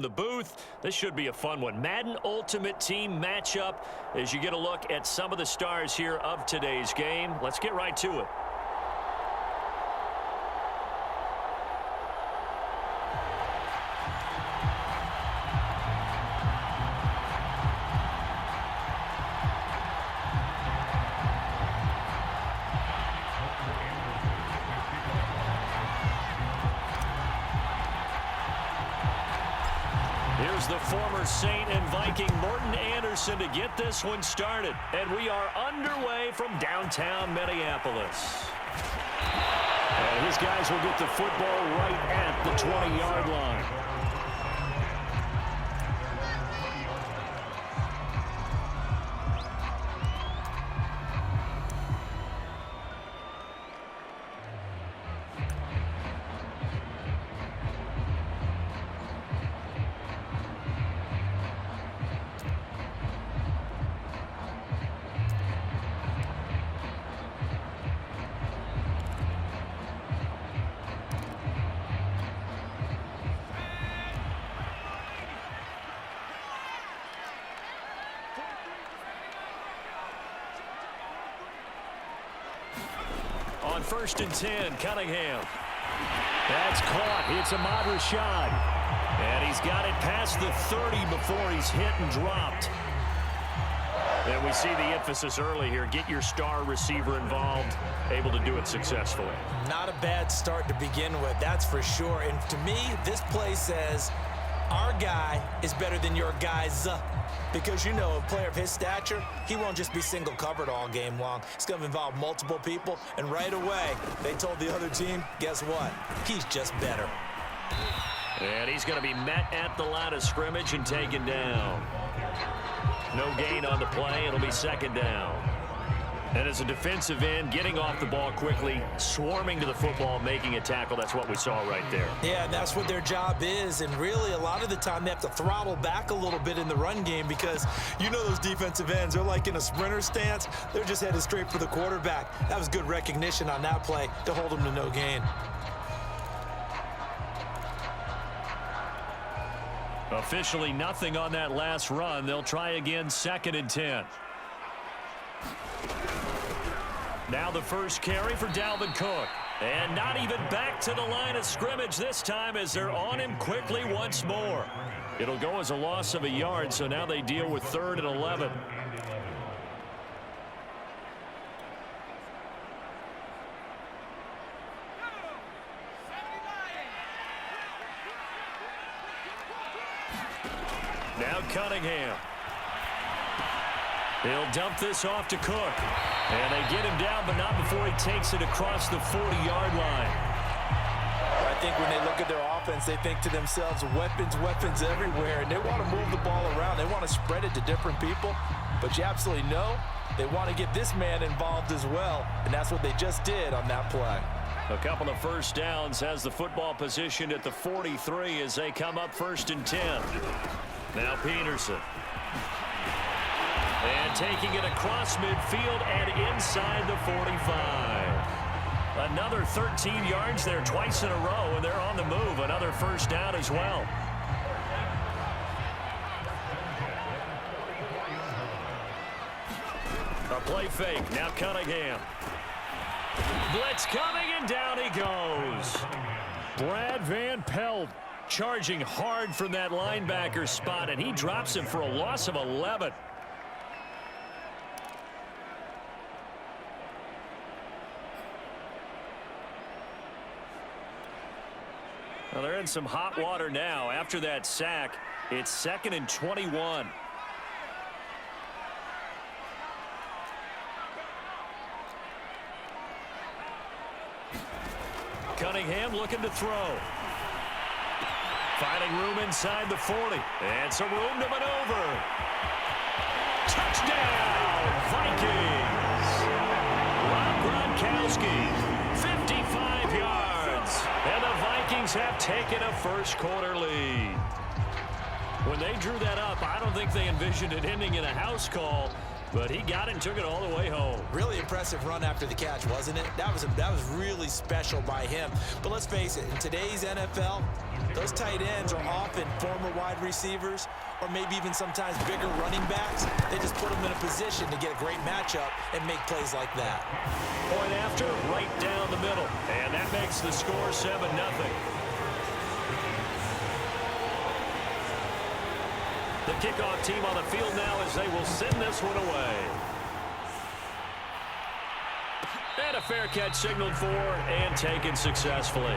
The booth. This should be a fun one. Madden Ultimate Team matchup as you get a look at some of the stars here of today's game. Let's get right to it. Here's the former Saint and Viking Morton Anderson to get this one started. And we are underway from downtown Minneapolis. And his guys will get the football right at the 20-yard line. On 1st and 10, Cunningham. That's caught. It's Ahmad Rashad. And he's got it past the 30 before he's hit and dropped. And we see the emphasis early here. Get your star receiver involved, able to do it successfully. Not a bad start to begin with, that's for sure. And to me, this play says our guy is better than your guys. Because, you know, a player of his stature, he won't just be single covered all game long. It's going to involve multiple people. And right away, they told the other team, guess what? He's just better. And he's going to be met at the line of scrimmage and taken down. No gain on the play. It'll be 2nd down. And as a defensive end, getting off the ball quickly, swarming to the football, making a tackle, that's what we saw right there. Yeah, that's what their job is. And really, a lot of the time, they have to throttle back a little bit in the run game because you know those defensive ends, they're like in a sprinter stance. They're just headed straight for the quarterback. That was good recognition on that play to hold them to no gain. Officially nothing on that last run. They'll try again, 2nd and 10. Now the first carry for Dalvin Cook. And not even back to the line of scrimmage this time as they're on him quickly once more. It'll go as a loss of a yard, so now they deal with 3rd and 11. Now Cunningham. He'll dump this off to Cook. And they get him down, but not before he takes it across the 40-yard line. I think when they look at their offense, they think to themselves, weapons, weapons everywhere. And they want to move the ball around. They want to spread it to different people. But you absolutely know they want to get this man involved as well. And that's what they just did on that play. A couple of first downs, has the football positioned at the 43 as they come up 1st and 10. Now Peterson. And taking it across midfield and inside the 45. Another 13 yards there twice in a row, and they're on the move. Another first down as well. A play fake. Now Cunningham. Blitz coming, and down he goes. Brad Van Pelt charging hard from that linebacker spot, and he drops him for a loss of 11. Well, they're in some hot water now. After that sack, it's 2nd and 21. Cunningham looking to throw. Finding room inside the 40. And some room to maneuver. Touchdown, Vikings! Rob Gronkowski, 55 yards. And the Vikings have taken a first-quarter lead. When they drew that up, I don't think they envisioned it ending in a house call. but he got it and took it all the way home. Really impressive run after the catch, wasn't it? That was really special by him. But let's face it, in today's NFL, those tight ends are often former wide receivers or maybe even sometimes bigger running backs. They just put them in a position to get a great matchup and make plays like that. Point after, right down the middle. And that makes the score 7-0. The kickoff team on the field now as they will send this one away. And a fair catch signaled for and taken successfully.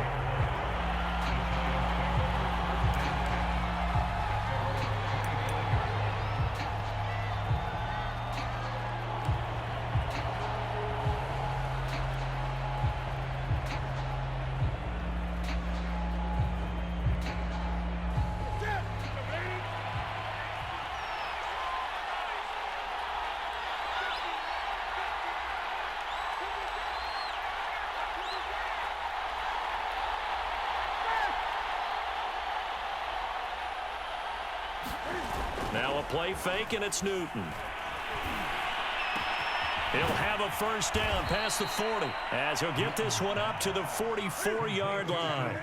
Now a play fake, and it's Newton. He'll have a first down past the 40 as he'll get this one up to the 44-yard line.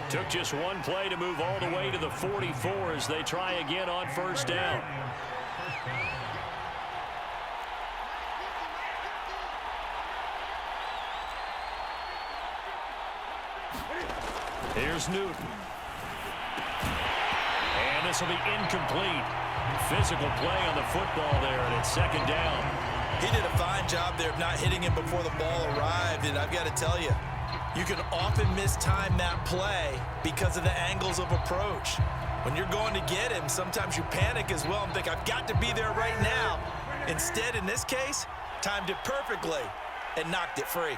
Took just one play to move all the way to the 44 as they try again on first down. Here's Newton. And this will be incomplete. Physical play on the football there, and it's second down. He did a fine job there of not hitting him before the ball arrived, and I've got to tell you, you can often mistime that play because of the angles of approach. When you're going to get him, sometimes you panic as well and think, I've got to be there right now. Instead, in this case, timed it perfectly and knocked it free.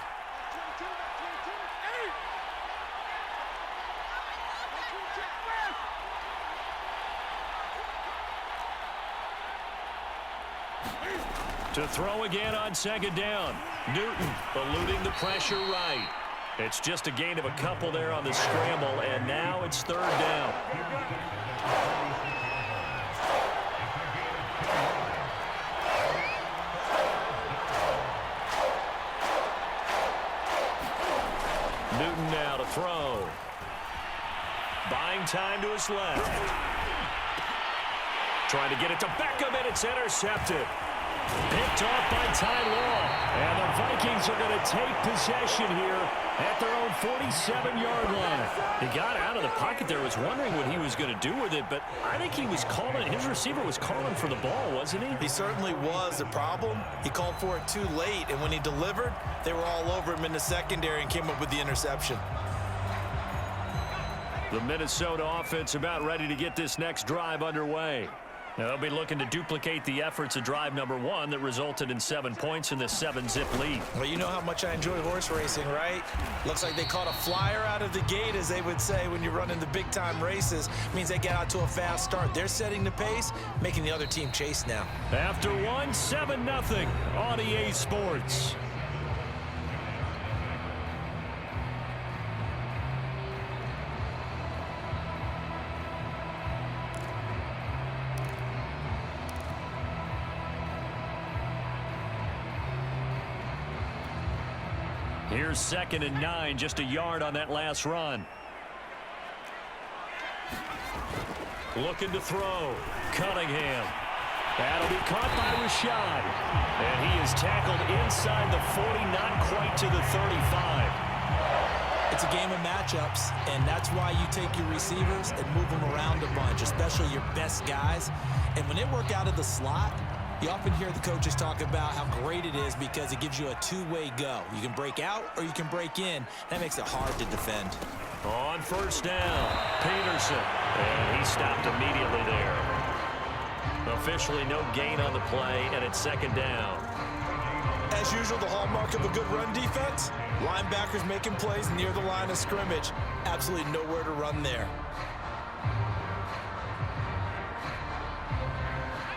To throw again on second down. Newton eluding the pressure right. It's just a gain of a couple there on the scramble, and now it's third down. Newton now to throw. Buying time to his left. Trying to get it to Beckham, and it's intercepted. Picked off by Ty Law. And the Vikings are going to take possession here at their own 47-yard line. He got out of the pocket there, was wondering what he was going to do with it, but I think he was calling, his receiver was calling for the ball, wasn't he? He certainly was. The problem, he called for it too late, and when he delivered, they were all over him in the secondary and came up with the interception. The Minnesota offense about ready to get this next drive underway. Now, they'll be looking to duplicate the efforts of drive number 1 that resulted in 7 points in this 7-zip lead. Well, you know how much I enjoy horse racing, right? Looks like they caught a flyer out of the gate, as they would say when you're running the big-time races. Means they get out to a fast start. They're setting the pace, making the other team chase now. After 7-0 on EA Sports. Here's 2nd and 9, just a yard on that last run. Looking to throw. Cunningham. That'll be caught by Rashad. And he is tackled inside the 40, not quite to the 35. It's a game of matchups, and that's why you take your receivers and move them around a bunch, especially your best guys. And when they work out of the slot, you often hear the coaches talk about how great it is because it gives you a two-way go. You can break out or you can break in. That makes it hard to defend. On first down, Peterson. And he stopped immediately there. Officially no gain on the play, and it's 2nd down. As usual, the hallmark of a good run defense, linebackers making plays near the line of scrimmage. Absolutely nowhere to run there.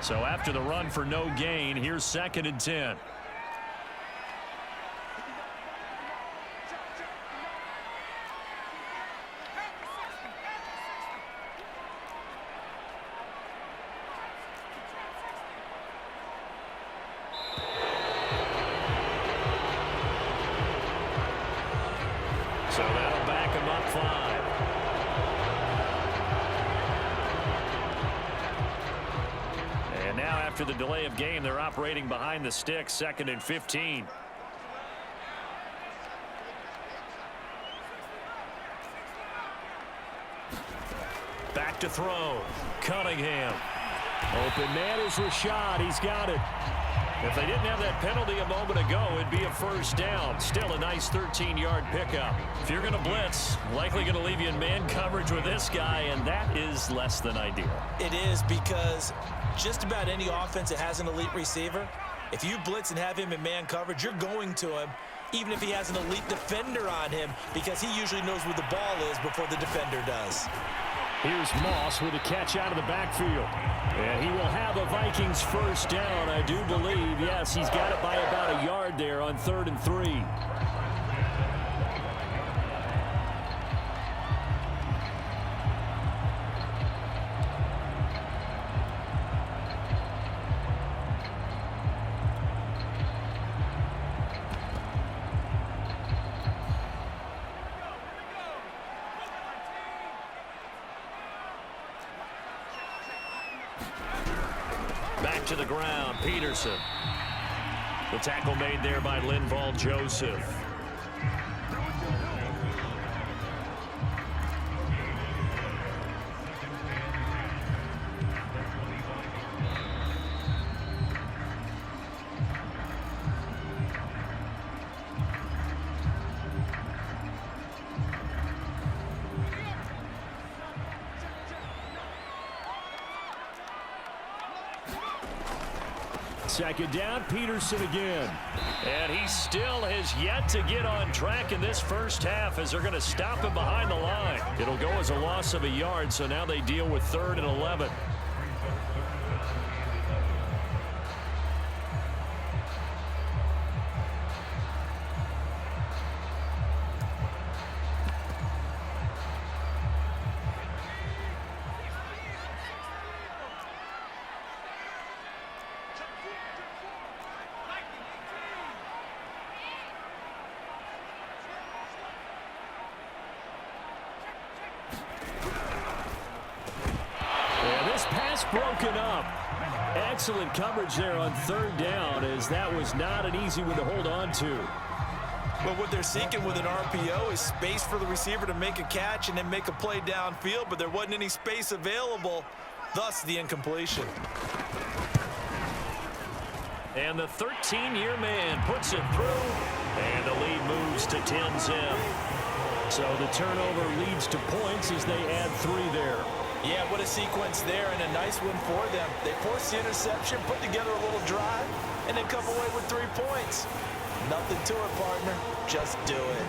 So after the run for no gain, here's 2nd and 10. after the delay of game. They're operating behind the sticks, 2nd and 15. Back to throw. Cunningham. Open man is Rashad. He's got it. If they didn't have that penalty a moment ago, it'd be a first down. Still a nice 13-yard pickup. If you're going to blitz, likely going to leave you in man coverage with this guy, and that is less than ideal. It is, because just about any offense that has an elite receiver, if you blitz and have him in man coverage, you're going to him, even if he has an elite defender on him, because he usually knows where the ball is before the defender does. Here's Moss with a catch out of the backfield. And he will have a Vikings first down, I do believe. Yes, he's got it by about a yard there on 3rd and 3. Back to the ground, Peterson. The tackle made there by Linval Joseph. Second down, Peterson again. And he still has yet to get on track in this first half as they're going to stop him behind the line. It'll go as a loss of a yard, so now they deal with 3rd and 11. Pass broken up. Excellent coverage there on 3rd down, as that was not an easy one to hold on to. Well, what they're seeking with an RPO is space for the receiver to make a catch and then make a play downfield, but there wasn't any space available, thus the incompletion. And the 13-year man puts it through, and the lead moves to 10-zip. So the turnover leads to points as they add 3 there. Yeah, what a sequence there, and a nice one for them. They forced the interception, put together a little drive, and then come away with 3 points. Nothing to it, partner. Just do it.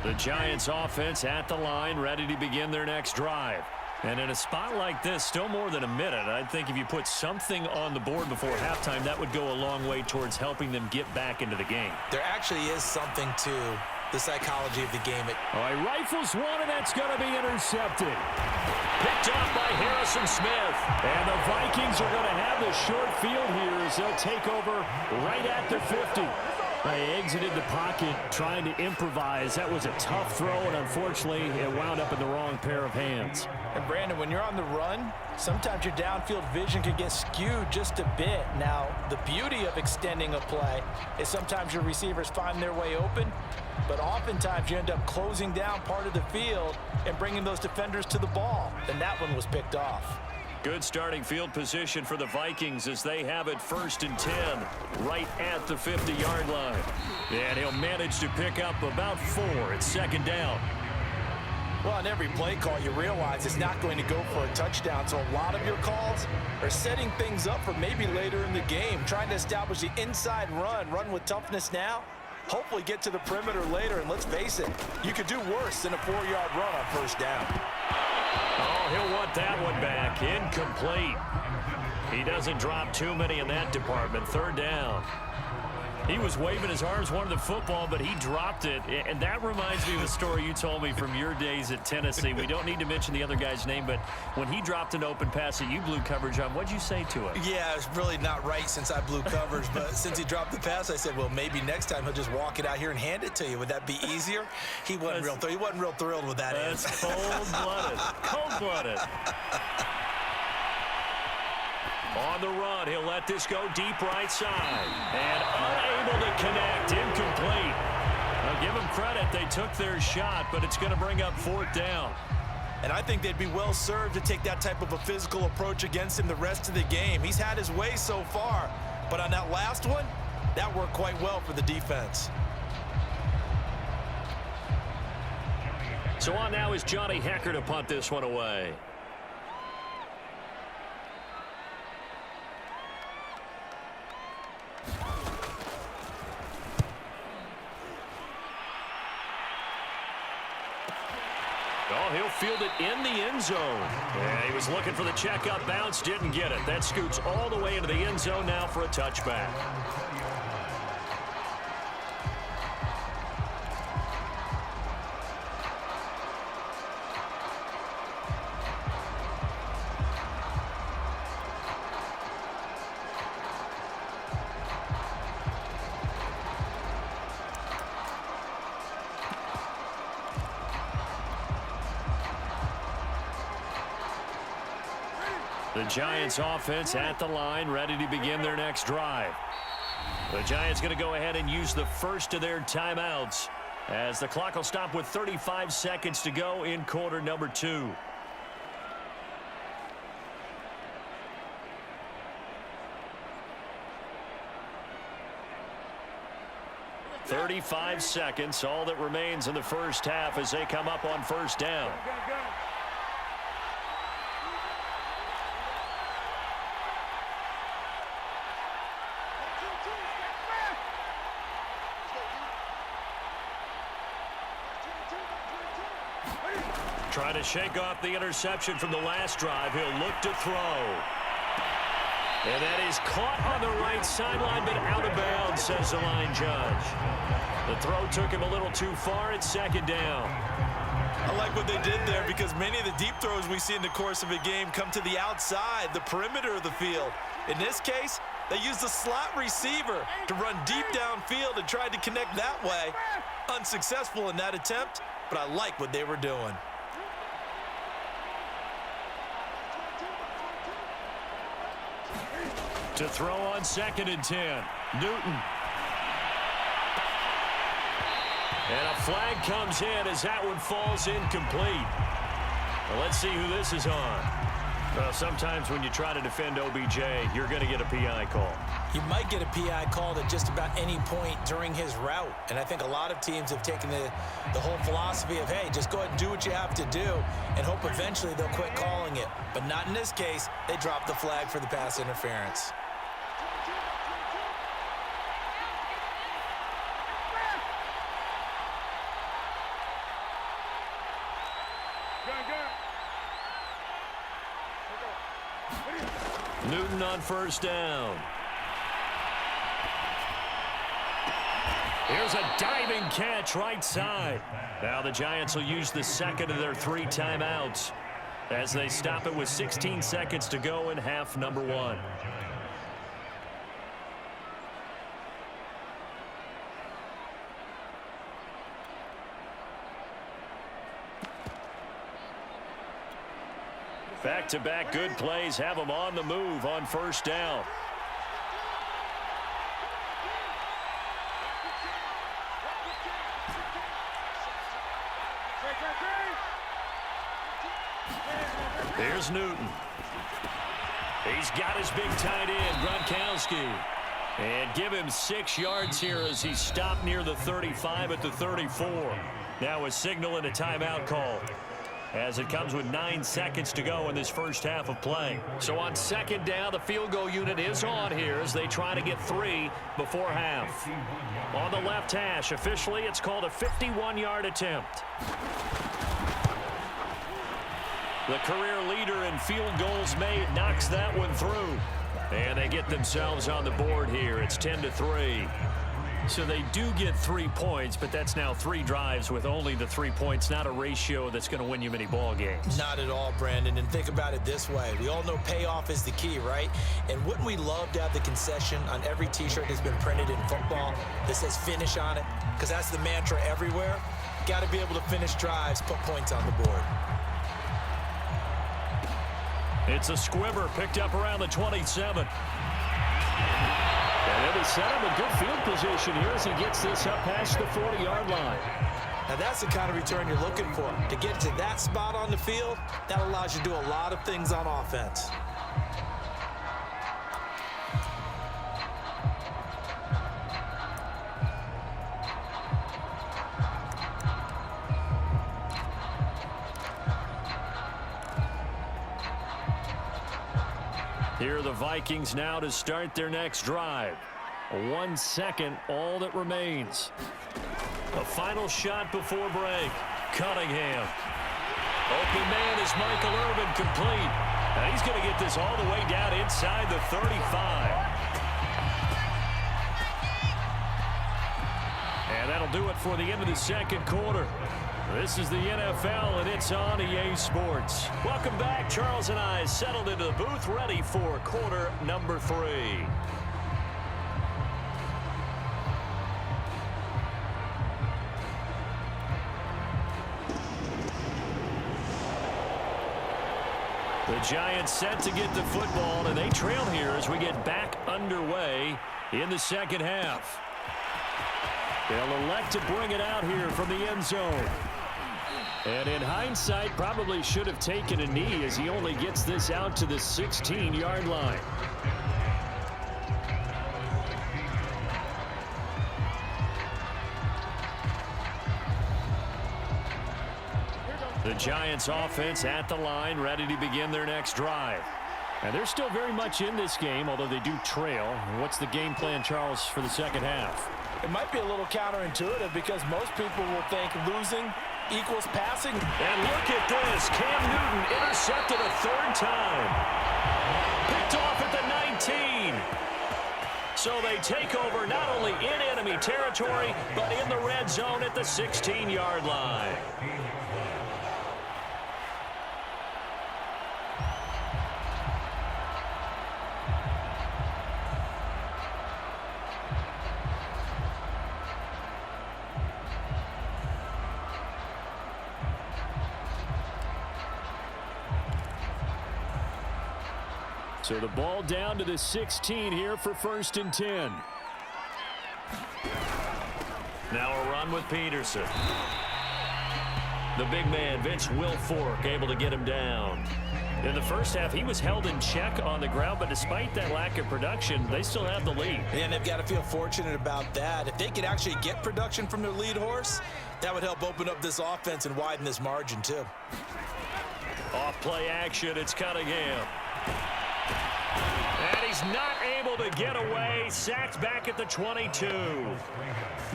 The Giants offense at the line, ready to begin their next drive. And in a spot like this, still more than a minute, I think if you put something on the board before halftime, that would go a long way towards helping them get back into the game. There actually is something to the psychology of the game. All right, rifles one, and that's going to be intercepted. Picked off by Harrison Smith. And the Vikings are going to have the short field here as they'll take over right at the 50. They exited the pocket trying to improvise. That was a tough throw, and unfortunately, it wound up in the wrong pair of hands. And Brandon, when you're on the run, sometimes your downfield vision can get skewed just a bit. Now, the beauty of extending a play is sometimes your receivers find their way open, but oftentimes you end up closing down part of the field and bringing those defenders to the ball. And that one was picked off. Good starting field position for the Vikings as they have it 1st and 10 right at the 50-yard line. And he'll manage to pick up about 4 at 2nd down. Well, on every play call, you realize it's not going to go for a touchdown. So a lot of your calls are setting things up for maybe later in the game, trying to establish the inside run with toughness now, hopefully get to the perimeter later. And let's face it, you could do worse than a 4-yard run on 1st down. Oh, he'll want that one back. Incomplete. He doesn't drop too many in that department. 3rd down. He was waving his arms, wanted the football, but he dropped it. And that reminds me of a story you told me from your days at Tennessee. We don't need to mention the other guy's name, but when he dropped an open pass that you blew coverage on, what'd you say to him? Yeah, it's really not right since I blew coverage, but since he dropped the pass, I said, well, maybe next time he'll just walk it out here and hand it to you. Would that be easier? He wasn't real thrilled with that answer. That's cold-blooded. Cold-blooded. On the run, he'll let this go deep right side. And unable to connect, incomplete. Now give them credit, they took their shot, but it's going to bring up 4th down. And I think they'd be well served to take that type of a physical approach against him the rest of the game. He's had his way so far, but on that last one, that worked quite well for the defense. So on now is Johnny Hecker to punt this one away. Oh, he'll field it in the end zone. Yeah, he was looking for the check-up bounce, didn't get it. That scoots all the way into the end zone now for a touchback. The Giants offense at the line, ready to begin their next drive. The Giants going to go ahead and use the first of their timeouts as the clock will stop with 35 seconds to go in quarter number 2. "35 seconds, all that remains in the first half as they come up on first down. Trying to shake off the interception from the last drive. He'll look to throw. And that is caught on the right sideline, but out of bounds, says the line judge. The throw took him a little too far. It's 2nd down. I like what they did there because many of the deep throws we see in the course of a game come to the outside, the perimeter of the field. In this case, they used the slot receiver to run deep downfield and tried to connect that way. Unsuccessful in that attempt, but I like what they were doing. To throw on 2nd and 10. Newton. And a flag comes in as that one falls incomplete. Well, let's see who this is on. Well, sometimes when you try to defend OBJ, you're going to get a PI call. You might get a PI called at just about any point during his route. And I think a lot of teams have taken the whole philosophy of, hey, just go ahead and do what you have to do and hope eventually they'll quit calling it. But not in this case. They dropped the flag for the pass interference. Newton on first down. Here's a diving catch right side. Now the Giants will use the second of their 3 timeouts as they stop it with 16 seconds to go in half number 1. Back-to-back good plays have them on the move on first down. There's Newton. He's got his big tight end, Gronkowski. And give him 6 yards here as he stopped near the 35 at the 34. Now a signal and a timeout call, as it comes with 9 seconds to go in this first half of play. So on 2nd down, the field goal unit is on here as they try to get 3 before half. On the left hash, officially it's called a 51-yard attempt. The career leader in field goals made knocks that one through. And they get themselves on the board here. It's 10-3. So they do get 3 points, but that's now 3 drives with only the 3 points, not a ratio that's going to win you many ball games. Not at all, Brandon. And think about it this way. We all know payoff is the key, right? And wouldn't we love to have the concession on every T-shirt that's been printed in football that says finish on it? Because that's the mantra everywhere. Got to be able to finish drives, put points on the board. It's a squibber picked up around the 27. And it'll set him a good field position here as he gets this up past the 40-yard line. Now that's the kind of return you're looking for. To get to that spot on the field, that allows you to do a lot of things on offense. Here are the Vikings now to start their next drive. 1 second, all that remains. A final shot before break. Cunningham. Open man is Michael Irvin, complete. And he's going to get this all the way down inside the 35. And that'll do it for the end of the second quarter. This is the NFL, and it's on EA Sports. Welcome back. Charles and I settled into the booth, ready for quarter number 3. The Giants set to get the football, and they trail here as we get back underway in the second half. They'll elect to bring it out here from the end zone. And in hindsight, probably should have taken a knee as he only gets this out to the 16-yard line. The Giants offense at the line, ready to begin their next drive. And they're still very much in this game, although they do trail. What's the game plan, Charles, for the second half? It might be a little counterintuitive because most people will think losing equals passing. And look at this. Cam Newton intercepted a 3rd time. Picked off at the 19. So they take over not only in enemy territory, but in the red zone at the 16-yard line. So the ball down to the 16 here for 1st and 10. Now a run with Peterson. The big man, Vince Wilfork, able to get him down. In the first half, he was held in check on the ground, but despite that lack of production, they still have the lead. And they've got to feel fortunate about that. If they could actually get production from their lead horse, that would help open up this offense and widen this margin, too. Off play action, it's Cunningham. And he's not able to get away. Sacked back at the 22.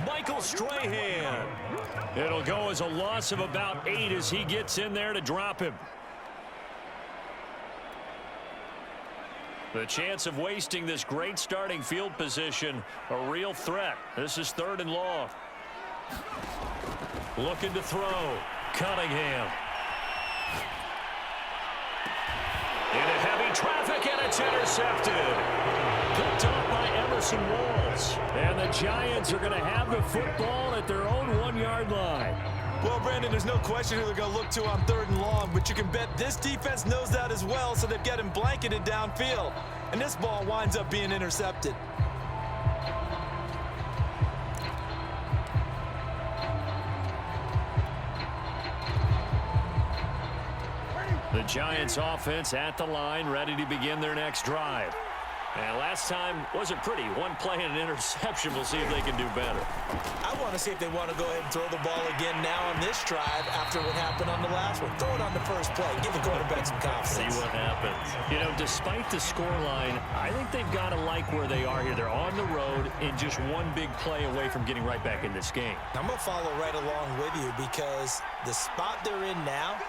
Michael Strahan. It'll go as a loss of about 8 as he gets in there to drop him. The chance of wasting this great starting field position, a real threat. This is 3rd and long. Looking to throw. Cunningham. Into heavy traffic, and it's intercepted. Picked off by Emerson Walls. And the Giants are going to have the football at their own 1-yard line. Well, Brandon, there's no question who they're going to look to on 3rd and long, but you can bet this defense knows that as well, so they've got him blanketed downfield. And this ball winds up being intercepted. The Giants offense at the line, ready to begin their next drive. And last time wasn't pretty. 1 play and an interception. We'll see if they can do better. I want to see if they want to go ahead and throw the ball again now on this drive after what happened on the last one. Throw it on the first play. Give the quarterback some confidence. See what happens. You know, despite the scoreline, I think they've got to like where they are here. They're on the road and just 1 big play away from getting right back in this game. I'm going to follow right along with you because the spot they're in now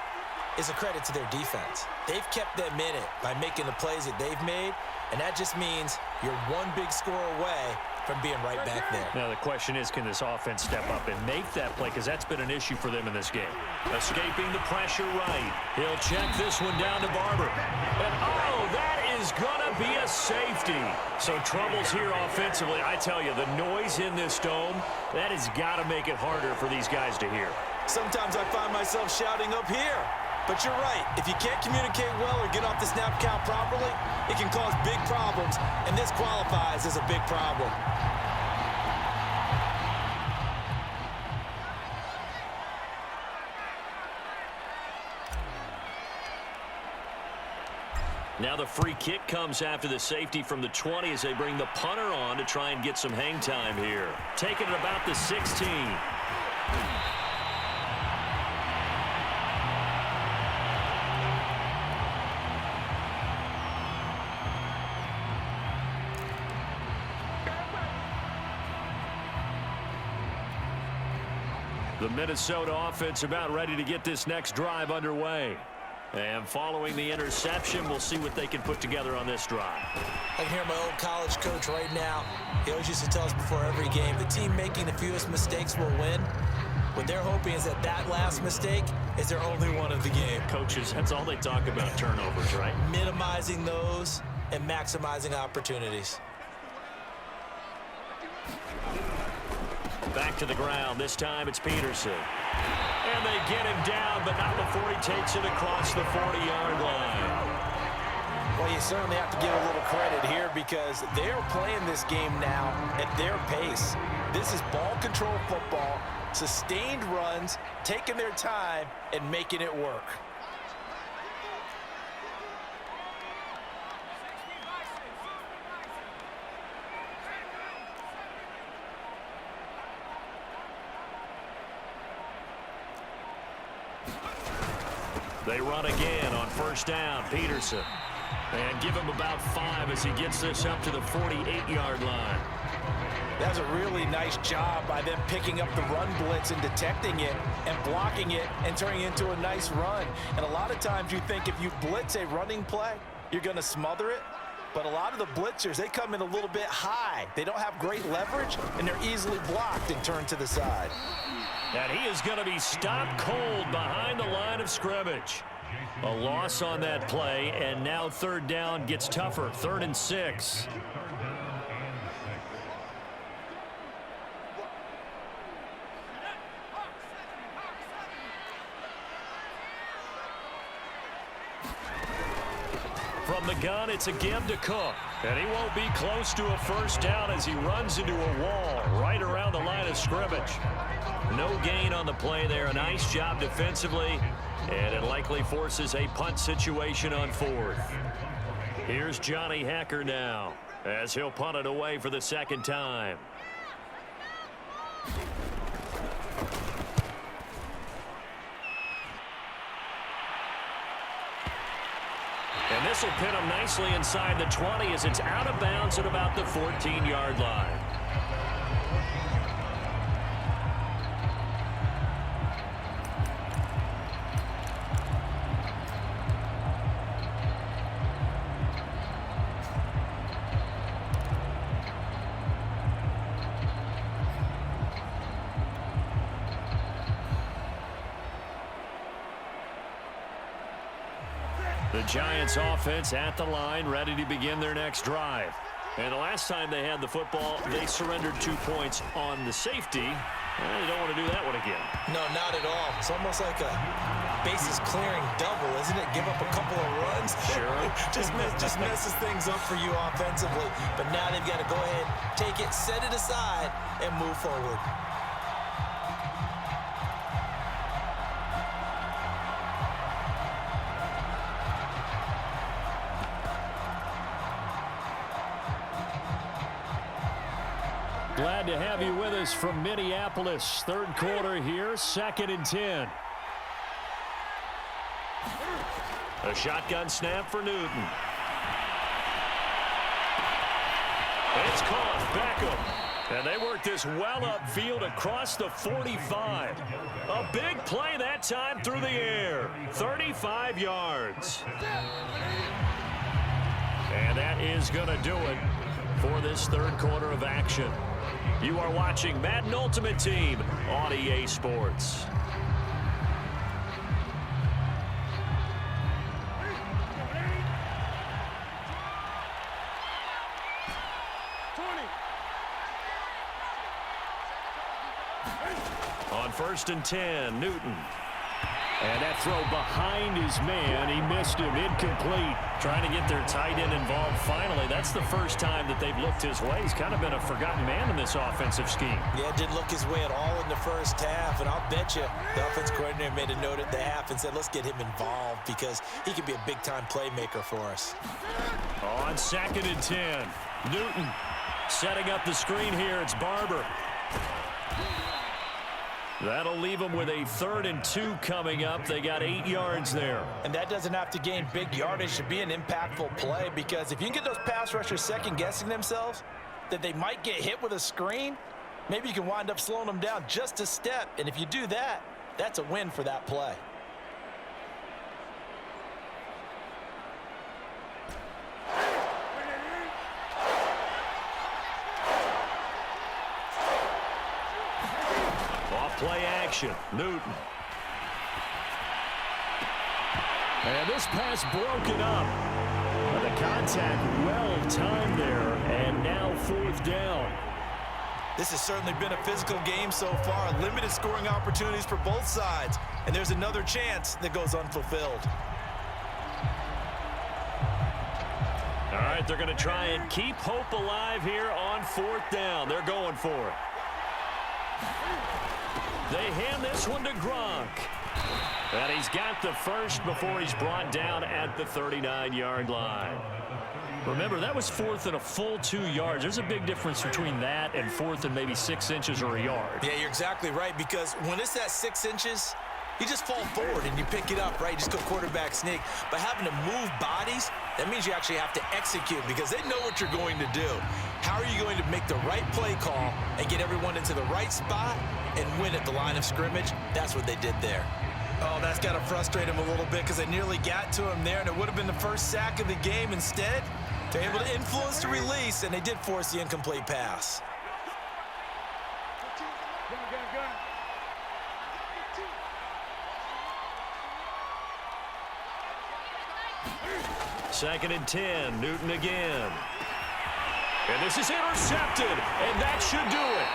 is a credit to their defense. They've kept them in it by making the plays that they've made, and that just means you're 1 big score away from being right back there. Now the question is, can this offense step up and make that play? Because that's been an issue for them in this game. Escaping the pressure right. He'll check this one down to Barber. And, oh, that is going to be a safety. So troubles here offensively. I tell you, the noise in this dome, that has got to make it harder for these guys to hear. Sometimes I find myself shouting up here. But you're right. If you can't communicate well or get off the snap count properly, it can cause big problems, and this qualifies as a big problem. Now the free kick comes after the safety from the 20 as they bring the punter on to try and get some hang time here. Taking it about the 16. The Minnesota offense about ready to get this next drive underway. And following the interception, we'll see what they can put together on this drive. I can hear my old college coach right now. He always used to tell us before every game, the team making the fewest mistakes will win. What they're hoping is that last mistake is their only one of the game. Coaches, that's all they talk about, turnovers, right? Minimizing those and maximizing opportunities. Back to the ground. This time it's Peterson. And they get him down, but not before he takes it across the 40-yard line. Well, you certainly have to give a little credit here because they're playing this game now at their pace. This is ball control football, sustained runs, taking their time, and making it work. They run again on first down, Peterson. And give him about 5 as he gets this up to the 48-yard line. That's a really nice job by them picking up the run blitz and detecting it and blocking it and turning it into a nice run. And a lot of times you think if you blitz a running play, you're going to smother it. But a lot of the blitzers, they come in a little bit high. They don't have great leverage, and they're easily blocked and turned to the side. And he is going to be stopped cold behind the line of scrimmage. A loss on that play, and now third down gets tougher. 3rd and 6. From the gun, it's a give to Cook. And he won't be close to a first down as he runs into a wall right around the line of scrimmage. No gain on the play there. A nice job defensively. And it likely forces a punt situation on 4th. Here's Johnny Hacker now as he'll punt it away for the 2nd time. And this will pin him nicely inside the 20 as it's out of bounds at about the 14-yard line. The Giants offense at the line, ready to begin their next drive. And the last time they had the football, they surrendered 2 points on the safety. And they don't want to do that one again. No, not at all. It's almost like a bases clearing double, isn't it? Give up a couple of runs. Sure. just messes things up for you offensively. But now they've got to go ahead, take it, set it aside, and move forward. Glad to have you with us from Minneapolis. 3rd quarter here, 2nd and 10. A shotgun snap for Newton. It's caught. Beckham. And they work this well upfield across the 45. A big play that time through the air. 35 yards. And that is going to do it for this third quarter of action. You are watching Madden Ultimate Team on EA Sports. On 1st and 10, Newton. And that throw behind his man. He missed him. Incomplete. Trying to get their tight end involved finally. That's the first time that they've looked his way. He's kind of been a forgotten man in this offensive scheme. Yeah, didn't look his way at all in the first half. And I'll bet you the offense coordinator made a note at the half and said, let's get him involved because he could be a big-time playmaker for us. On 2nd and 10, Newton setting up the screen here. It's Barber. That'll leave them with a 3rd and 2 coming up. They got 8 yards there. And that doesn't have to gain big yardage to be an impactful play, because if you can get those pass rushers second-guessing themselves that they might get hit with a screen, maybe you can wind up slowing them down just a step. And if you do that, that's a win for that play. Play action, Newton. And this pass broken up. The contact well timed there, and now 4th down. This has certainly been a physical game so far. Limited scoring opportunities for both sides. And there's another chance that goes unfulfilled. All right, they're going to try and keep hope alive here on 4th down. They're going for it. They hand this one to Gronk. And he's got the first before he's brought down at the 39-yard line. Remember, that was 4th and a full 2 yards. There's a big difference between that and 4th and maybe 6 inches or a yard. Yeah, you're exactly right, because when it's that 6 inches, you just fall forward and you pick it up, right? You just go quarterback sneak. But having to move bodies, that means you actually have to execute because they know what you're going to do. How are you going to make the right play call and get everyone into the right spot and win at the line of scrimmage? That's what they did there. Oh, that's got to frustrate him a little bit because they nearly got to him there, and it would have been the first sack of the game. Instead, they're able to influence the release, and they did force the incomplete pass. Second and 10, Newton again. And this is intercepted, and that should do it.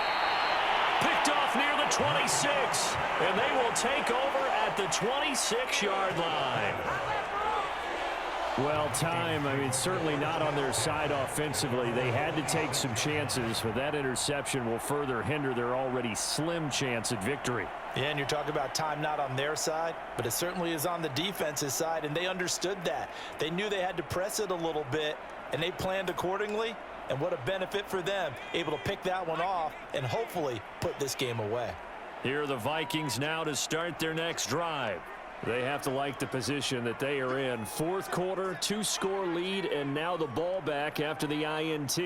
Picked off near the 26, and they will take over at the 26-yard line. Well, certainly not on their side offensively. They had to take some chances, but that interception will further hinder their already slim chance at victory. Yeah, and you're talking about time not on their side, but it certainly is on the defense's side, and they understood that. They knew they had to press it a little bit, and they planned accordingly, and what a benefit for them, able to pick that one off and hopefully put this game away. Here are the Vikings now to start their next drive. They have to like the position that they are in. 4th quarter, 2-score lead, and now the ball back after the INT.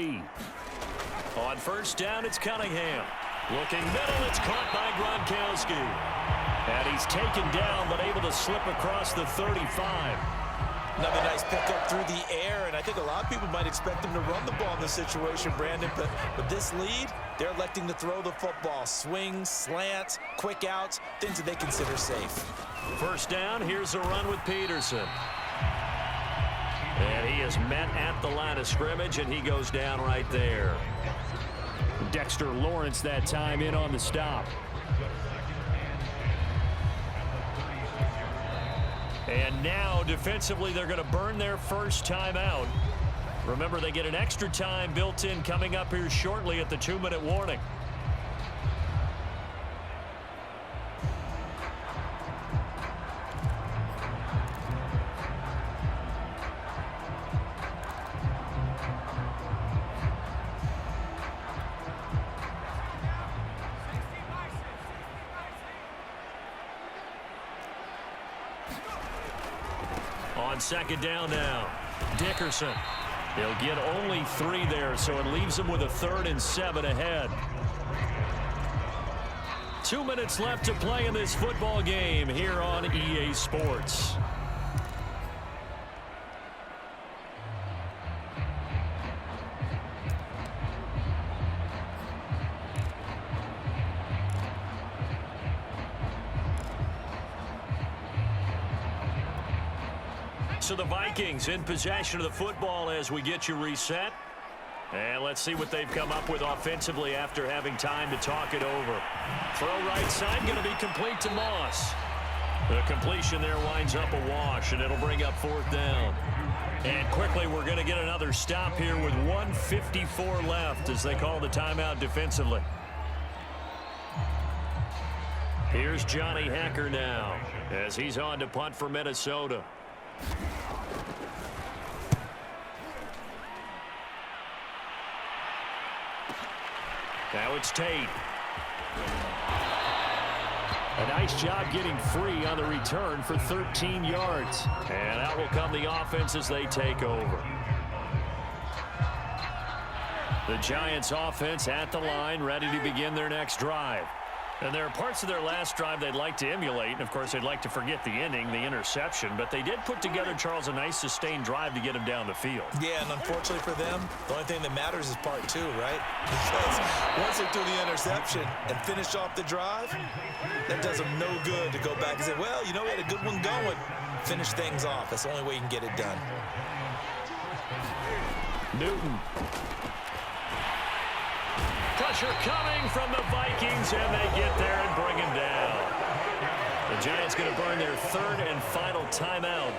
On 1st down, it's Cunningham. Looking middle, it's caught by Gronkowski. And he's taken down, but able to slip across the 35. Another nice pickup through the air, and I think a lot of people might expect them to run the ball in this situation, Brandon, but with this lead, they're electing to throw the football. Swings, slants, quick outs, things that they consider safe. 1st down, here's a run with Peterson. And he is met at the line of scrimmage, and he goes down right there. Dexter Lawrence that time in on the stop. And now, defensively, they're going to burn their first timeout. Remember, they get an extra time built in coming up here shortly at the 2-minute warning. On 2nd down now, Dickerson. He'll get only 3 there, so it leaves him with a 3rd and 7 ahead. 2 minutes left to play in this football game here on EA Sports. So the Vikings in possession of the football as we get you reset. And let's see what they've come up with offensively after having time to talk it over. Throw right side going to be complete to Moss. The completion there winds up a wash, and it'll bring up 4th down. And quickly, we're going to get another stop here with 1:54 left as they call the timeout defensively. Here's Johnny Hacker now as he's on to punt for Minnesota. Now it's Tate. A nice job getting free on the return for 13 yards. And out will come the offense as they take over. The Giants offense at the line, ready to begin their next drive. And there are parts of their last drive they'd like to emulate. And, of course, they'd like to forget the ending, the interception. But they did put together, Charles, a nice sustained drive to get them down the field. Yeah, and unfortunately for them, the only thing that matters is part 2, right? Because once they do the interception and finish off the drive, that does them no good to go back and say, well, you know, we had a good one going. Finish things off. That's the only way you can get it done. Newton. Pressure coming from the Vikings, and they get there and bring him down. The Giants going to burn their 3rd and final timeout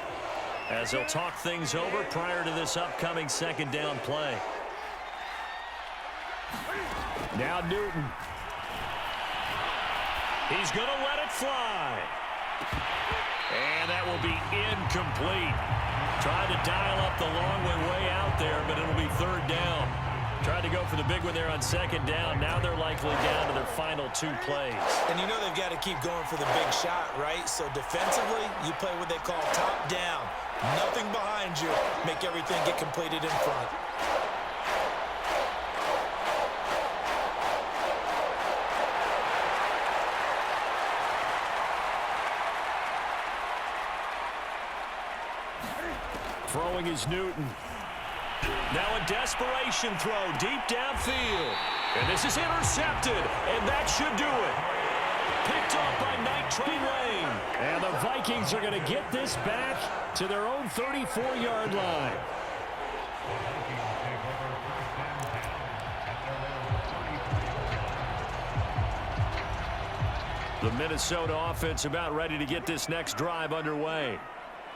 as they'll talk things over prior to this upcoming 2nd down play. Now Newton. He's going to let it fly. And that will be incomplete. Tried to dial up the long way out there, but it'll be 3rd down. Tried to go for the big one there on 2nd down. Now they're likely down to their final 2 plays. And you know they've got to keep going for the big shot, right? So defensively, you play what they call top down. Nothing behind you. Make everything get completed in front. Throwing is Newton. Now a desperation throw deep downfield. And this is intercepted, and that should do it. Picked off by Night Train Lane. And the Vikings are going to get this back to their own 34-yard line. The Minnesota offense about ready to get this next drive underway.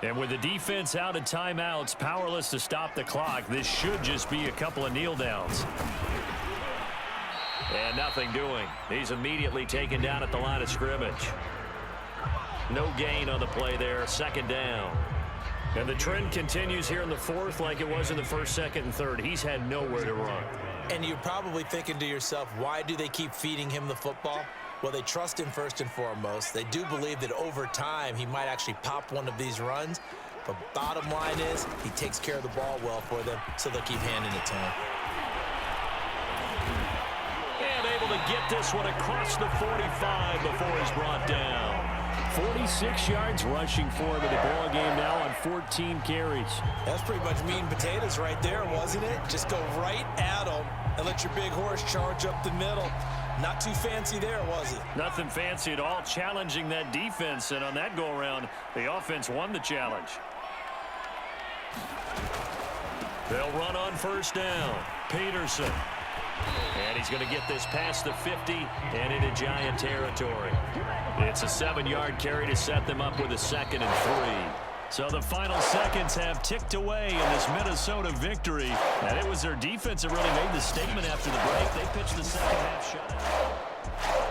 And with the defense out of timeouts, powerless to stop the clock, this should just be a couple of kneel downs. And nothing doing. He's immediately taken down at the line of scrimmage. No gain on the play there, 2nd down. And the trend continues here in the 4th like it was in the 1st, 2nd, and 3rd. He's had nowhere to run. And you're probably thinking to yourself, why do they keep feeding him the football? Well, they trust him first and foremost. They do believe that over time he might actually pop one of these runs. But bottom line is he takes care of the ball well for them, so they'll keep handing it to him. And able to get this one across the 45 before he's brought down. 46 yards rushing for him in the ball game now on 14 carries. That's pretty much meat and potatoes right there, wasn't it? Just go right at him and let your big horse charge up the middle. Not too fancy there, was it? Nothing fancy at all, challenging that defense. And on that go-around, the offense won the challenge. They'll run on 1st down. Peterson. And he's going to get this past the 50 and into Giant territory. It's a 7-yard carry to set them up with a 2nd and 3. So the final seconds have ticked away in this Minnesota victory. And it was their defense that really made the statement after the break. They pitched the second half shutout.